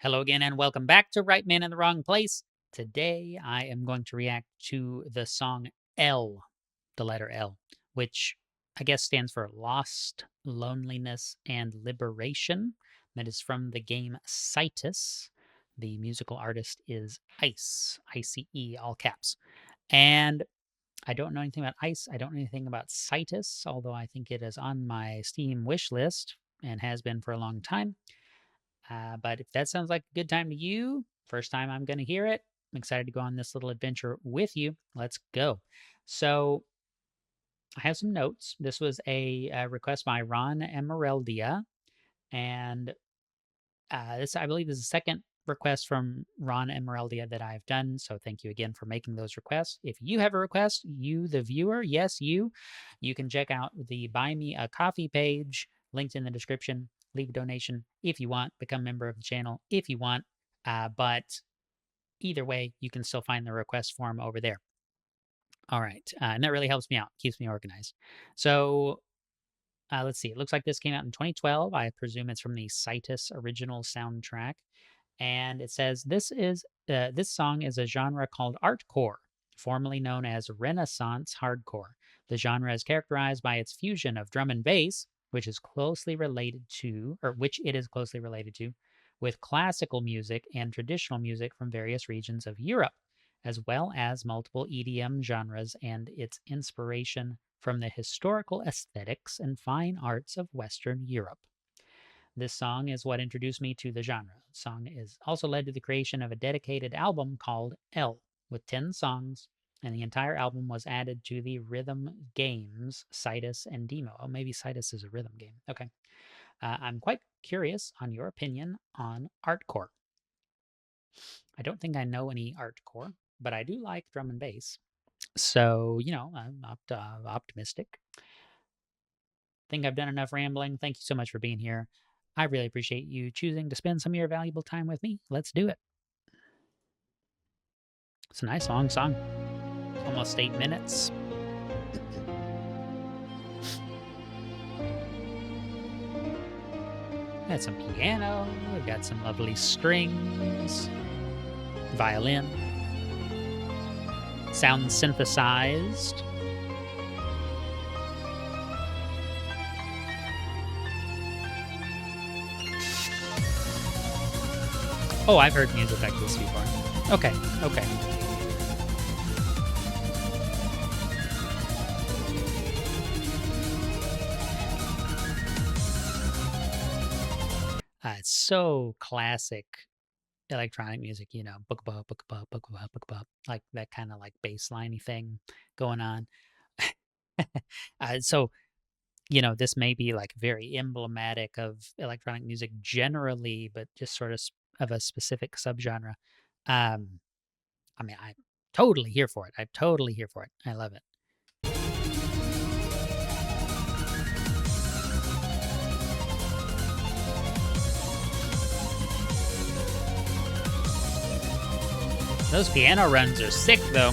Hello again, and welcome back to Right Man in the Wrong Place. Today, I am going to react to the song L, the letter L, which I guess stands for Lost, Loneliness, and Liberation. That is from the game Cytus. The musical artist is Ice, I-C-E, all caps. And I don't know anything about Ice. I don't know anything about Cytus, although I think it is on my Steam wish list and has been for a long time. But if that sounds like a good time to you, first time I'm going to hear it, I'm excited to go on this little adventure with you. Let's go. So I have some notes. This was a request by RonEmeraldia, and this, I believe, is the second request from RonEmeraldia that I've done. So thank you again for making those requests. If you have a request, you, the viewer, yes, you can check out the Buy Me a Coffee page linked in the description. Leave a donation if you want. Become a member of the channel if you want. But either way, you can still find the request form over there. All right. And that really helps me out, keeps me organized. So let's see. It looks like this came out in 2012. I presume it's from the Cytus original soundtrack. And it says this song is a genre called artcore, formerly known as Renaissance hardcore. The genre is characterized by its fusion of drum and bass, which it is closely related to, with classical music and traditional music from various regions of Europe, as well as multiple EDM genres and its inspiration from the historical aesthetics and fine arts of Western Europe. This song is what introduced me to the genre. The song is also led to the creation of a dedicated album called L, with 10 songs, and the entire album was added to the rhythm games Cytus and Demo. Oh, maybe Cytus is a rhythm game. Okay. I'm quite curious on your opinion on artcore. I don't think I know any artcore, but I do like drum and bass. So, I'm optimistic. Think I've done enough rambling. Thank you so much for being here. I really appreciate you choosing to spend some of your valuable time with me. Let's do it. It's a nice long song. Almost 8 minutes. Got some piano. We've got some lovely strings. Violin. Sound synthesized. Oh, I've heard music like this before. Okay. It's so classic electronic music, book like that kind of like bassliney thing going on. So, this may be like very emblematic of electronic music generally, but just sort of a specific subgenre. I'm totally here for it. I'm totally here for it. I love it. Those piano runs are sick, though.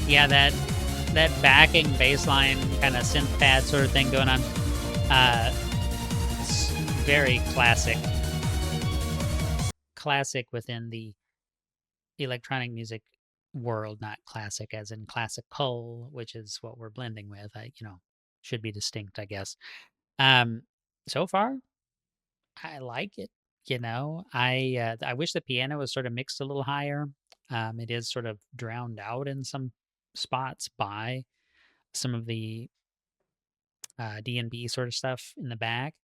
Yeah, that backing bass line kind of synth pad sort of thing going on. It's very classic. Classic within the electronic music world, not classic as in classical, which is what we're blending with. Should be distinct, I guess. So far, I like it. I wish the piano was sort of mixed a little higher. It is sort of drowned out in some spots by some of the D&B sort of stuff in the back.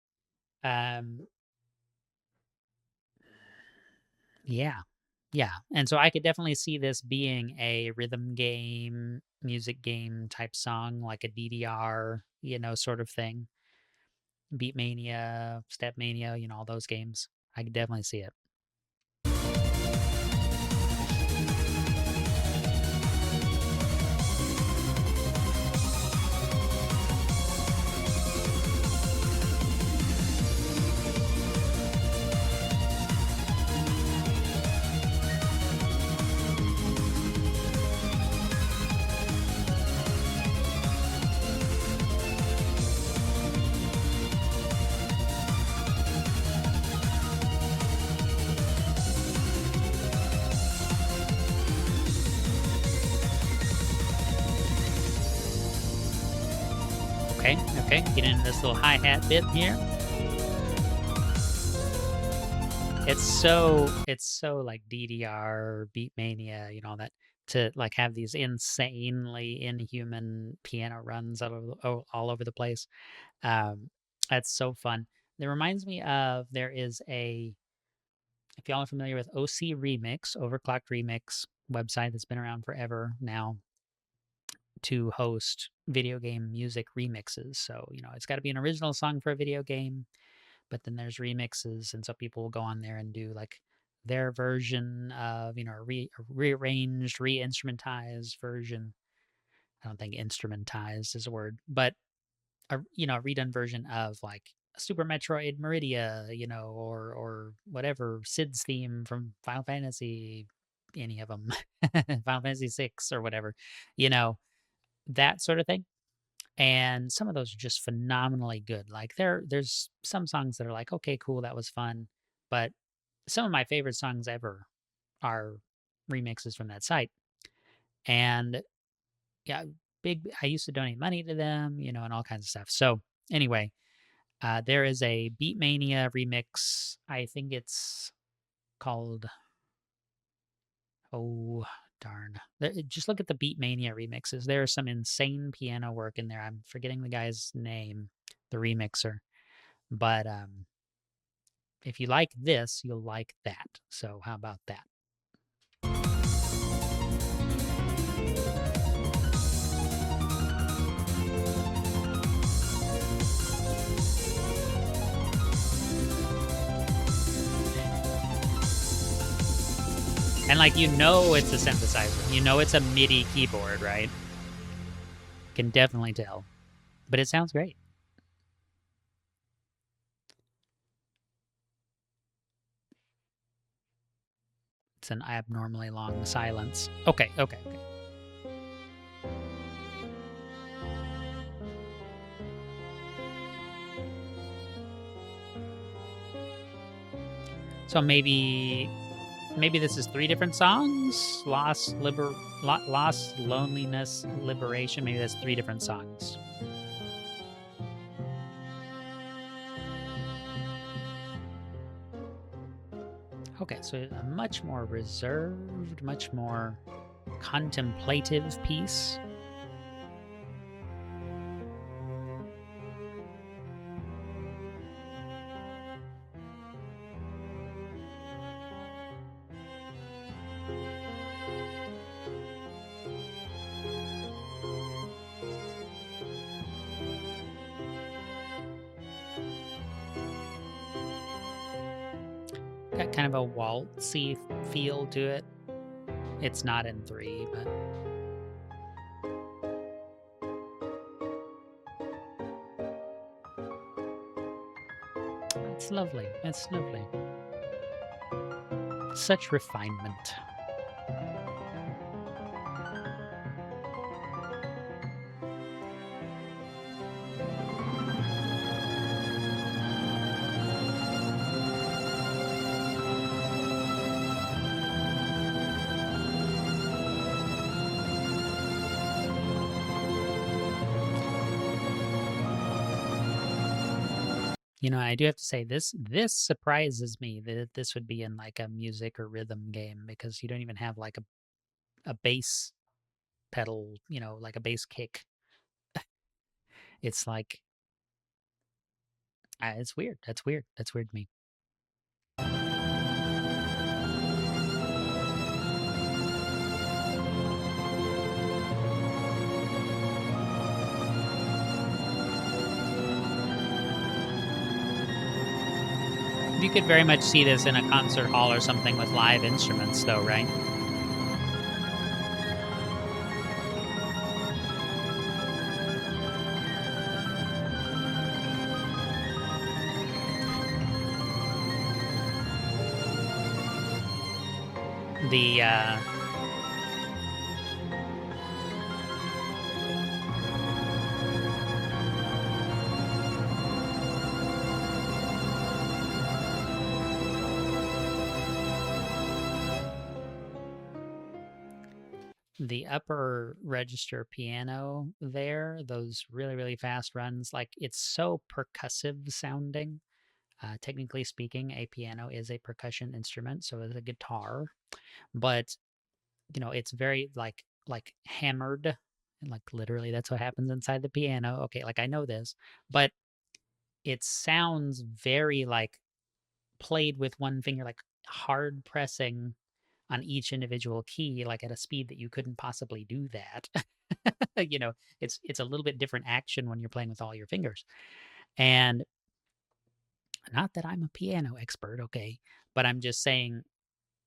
Yeah. And so I could definitely see this being a rhythm game, music game type song, like a DDR, sort of thing. Beatmania, Stepmania, all those games. I could definitely see it. Okay, get into this little hi-hat bit here. It's so like DDR, Beatmania, you know, that to like have these insanely inhuman piano runs all over the place. That's so fun. It reminds me of if y'all are familiar with OC Remix, Overclocked Remix website that's been around forever now to host video game music remixes. So, you know, it's got to be an original song for a video game, but then there's remixes, and so people will go on there and do like their version of, you know, a rearranged, re-instrumentized version. I don't think instrumentized is a word, but a redone version of like a Super Metroid Meridia, you know, or whatever Sid's theme from Final Fantasy, any of them, Final Fantasy 6 or whatever, you know, that sort of thing. And some of those are just phenomenally good. Like there's some songs that are like, okay, cool, that was fun, but some of my favorite songs ever are remixes from that site. And yeah, I used to donate money to them, you know, and all kinds of stuff. So anyway, there is a Beatmania remix. I think it's called, oh, darn. Just look at the Beatmania remixes. There is some insane piano work in there. I'm forgetting the guy's name, the remixer. But if you like this, you'll like that. So how about that? And like, you know, it's a synthesizer. You know, it's a MIDI keyboard, right? Can definitely tell. But it sounds great. It's an abnormally long silence. Okay. So maybe this is 3 different songs. Loss, loneliness, liberation. Maybe that's 3 different songs. Okay, so a much more reserved, much more contemplative piece. Got kind of a waltzy feel to it. It's not in 3, but it's lovely. It's lovely. Such refinement. You know, I do have to say this surprises me that this would be in like a music or rhythm game, because you don't even have like a bass pedal, you know, like a bass kick. It's like it's weird. That's weird. That's weird to me. You could very much see this in a concert hall or something with live instruments, though, right? The the upper register piano there, those really, really fast runs, like it's so percussive sounding. Technically speaking, a piano is a percussion instrument, so is a guitar, but it's very like hammered, and like literally that's what happens inside the piano. Okay, like I know this, but it sounds very like played with one finger, like hard pressing on each individual key, like at a speed that you couldn't possibly do that. It's a little bit different action when you're playing with all your fingers. And not that I'm a piano expert, okay, but I'm just saying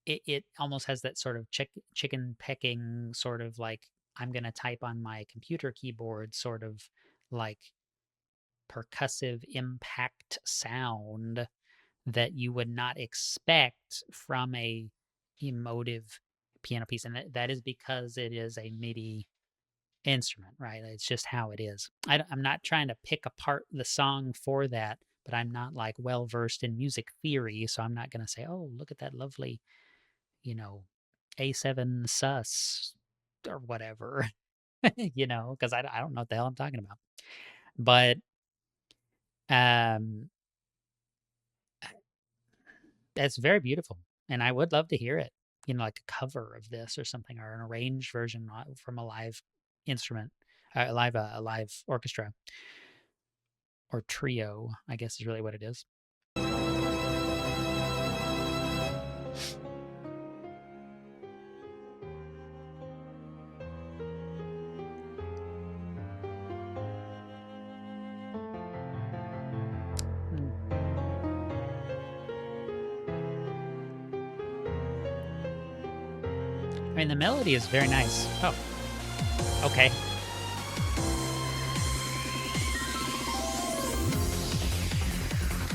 it almost has that sort of chicken pecking sort of like I'm gonna type on my computer keyboard sort of like percussive impact sound that you would not expect from a emotive piano piece, and that is because it is a MIDI instrument, right? It's just how it is. I'm not trying to pick apart the song for that, but I'm not like well versed in music theory, so I'm not going to say, "Oh, look at that lovely, you know, A7 sus or whatever," because I don't know what the hell I'm talking about. But um, that's very beautiful, and I would love to hear it. Like a cover of this or something, or an arranged version from a live instrument, a live orchestra or trio, I guess is really what it is. Mm. I mean, the melody is very nice. Oh, okay.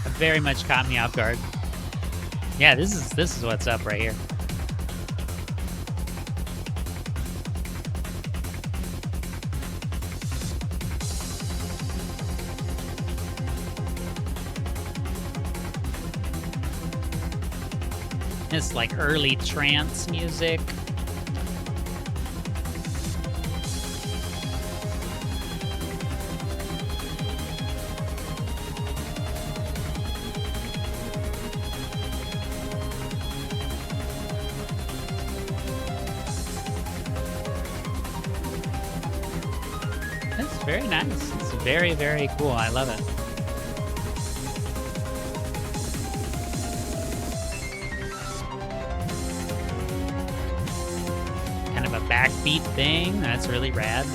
It very much caught me off guard. Yeah, this is what's up right here. It's like early trance music. It's very nice. It's very, very cool. I love it. Kind of a backbeat thing. That's really rad.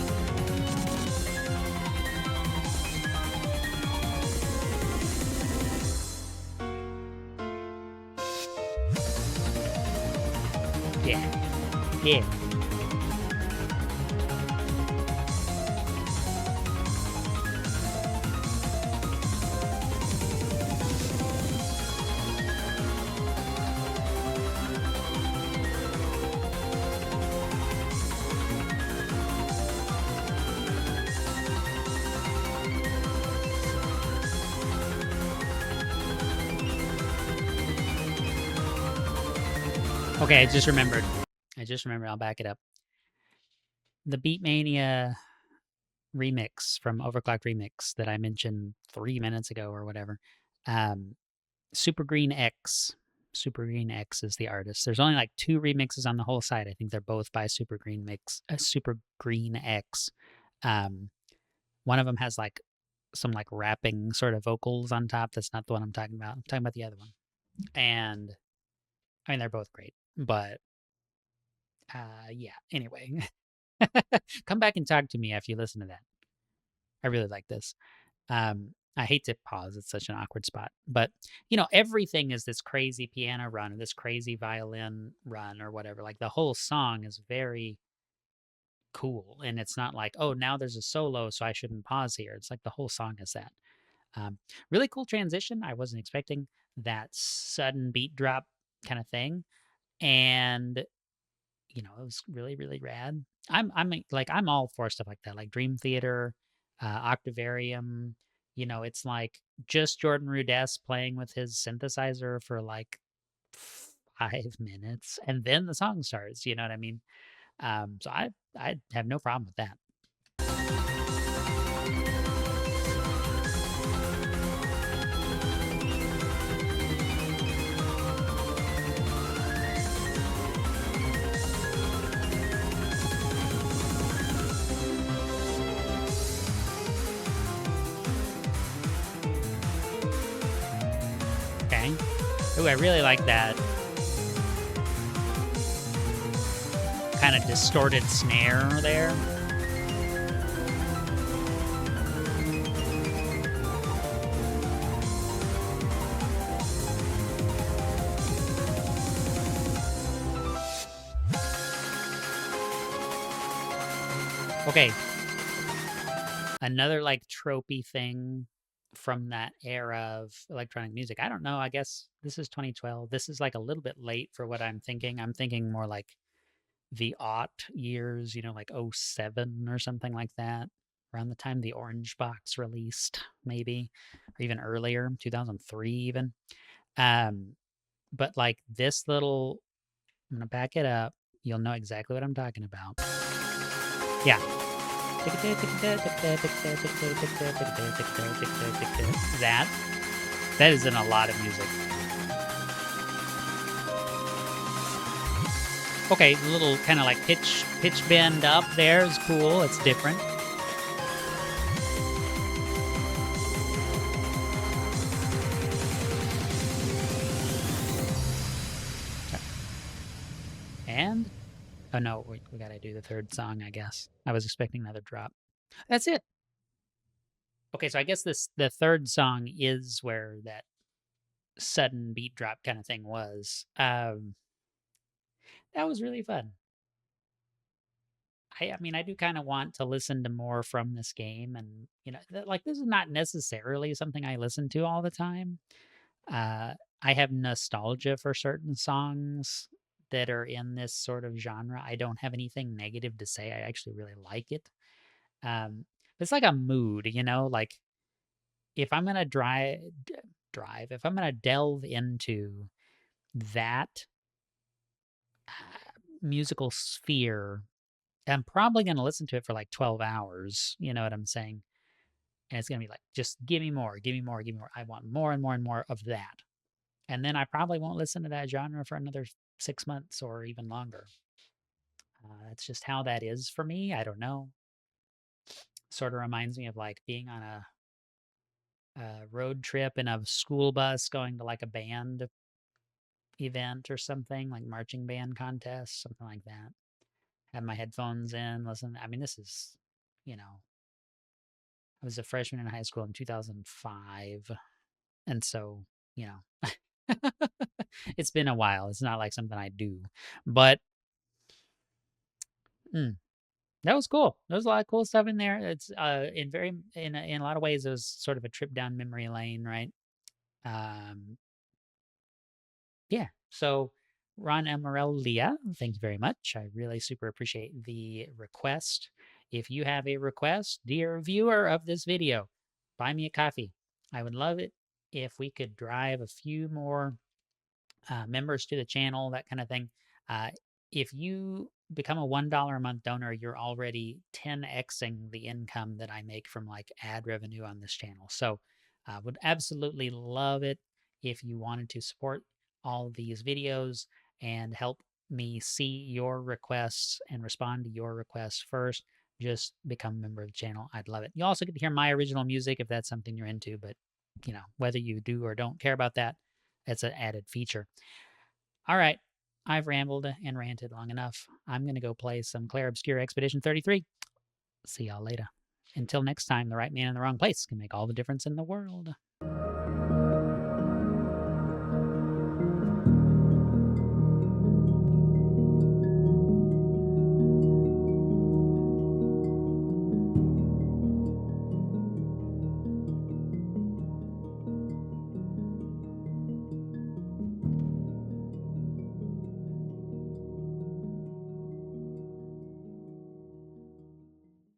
Yeah. Yeah. Okay, I just remembered. I'll back it up. The Beatmania remix from Overclocked Remix that I mentioned 3 minutes ago or whatever. Um, Super Green X. Super Green X is the artist. There's only like 2 remixes on the whole site. I think they're both by Super Green X. Um, one of them has like some like rapping sort of vocals on top. That's not the one I'm talking about. I'm talking about the other one. And I mean, they're both great, but yeah. Anyway, come back and talk to me after you listen to that. I really like this. I hate to pause. It's such an awkward spot. But, everything is this crazy piano run or this crazy violin run or whatever. Like the whole song is very cool. And it's not like, oh, now there's a solo, so I shouldn't pause here. It's like the whole song is that. Really cool transition. I wasn't expecting that sudden beat drop kind of thing. And it was really, really rad. I'm all for stuff like that, like Dream Theater, Octavarium. It's like just Jordan Rudess playing with his synthesizer for like 5 minutes, and then the song starts. You know what I mean? So I have no problem with that. Okay. Ooh, I really like that kind of distorted snare there. Okay. Another like tropey thing from that era of electronic music. I don't know. I guess this is 2012. This is like a little bit late for what I'm thinking. I'm thinking more like the aught years, like '07 or something like that. Around the time the Orange Box released, maybe, or even earlier, 2003 even. But like this little, I'm gonna back it up. You'll know exactly what I'm talking about. Yeah. That that is in a lot of music. Okay, the little kind of like pitch bend up there is cool. It's different. And oh no, we gotta do the third song, I guess. I was expecting another drop. That's it. Okay, so I guess the third song is where that sudden beat drop kind of thing was. That was really fun. I mean, I do kind of want to listen to more from this game, and like this is not necessarily something I listen to all the time. Uh, I have nostalgia for certain songs that are in this sort of genre. I don't have anything negative to say. I actually really like it. It's like a mood, like if I'm gonna if I'm gonna delve into that musical sphere, I'm probably gonna listen to it for like 12 hours. You know what I'm saying? And it's gonna be like, just give me more, give me more, give me more. I want more and more and more of that. And then I probably won't listen to that genre for another 6 months or even longer. That's just how that is for me. I don't know. Sort of reminds me of like being on a road trip in a school bus going to like a band event or something, like marching band contest, something like that. Have my headphones in, listen. I mean, this is, I was a freshman in high school in 2005. And so, you know, it's been a while. It's not like something I do, but that was cool. There was a lot of cool stuff in there. It's in a lot of ways it was sort of a trip down memory lane, right? Um, yeah. So RonEmeraldia, thank you very much. I really super appreciate the request. If you have a request, dear viewer of this video, buy me a coffee. I would love it if we could drive a few more members to the channel, that kind of thing. Uh, if you become a $1 a month donor, you're already 10xing the income that I make from like ad revenue on this channel. So would absolutely love it if you wanted to support all these videos and help me see your requests and respond to your requests first. Just become a member of the channel. I'd love it. You also get to hear my original music if that's something you're into, but whether you do or don't care about that, it's an added feature. All right. I've rambled and ranted long enough. I'm going to go play some Clair Obscure Expedition 33. See y'all later. Until next time, the right man in the wrong place can make all the difference in the world.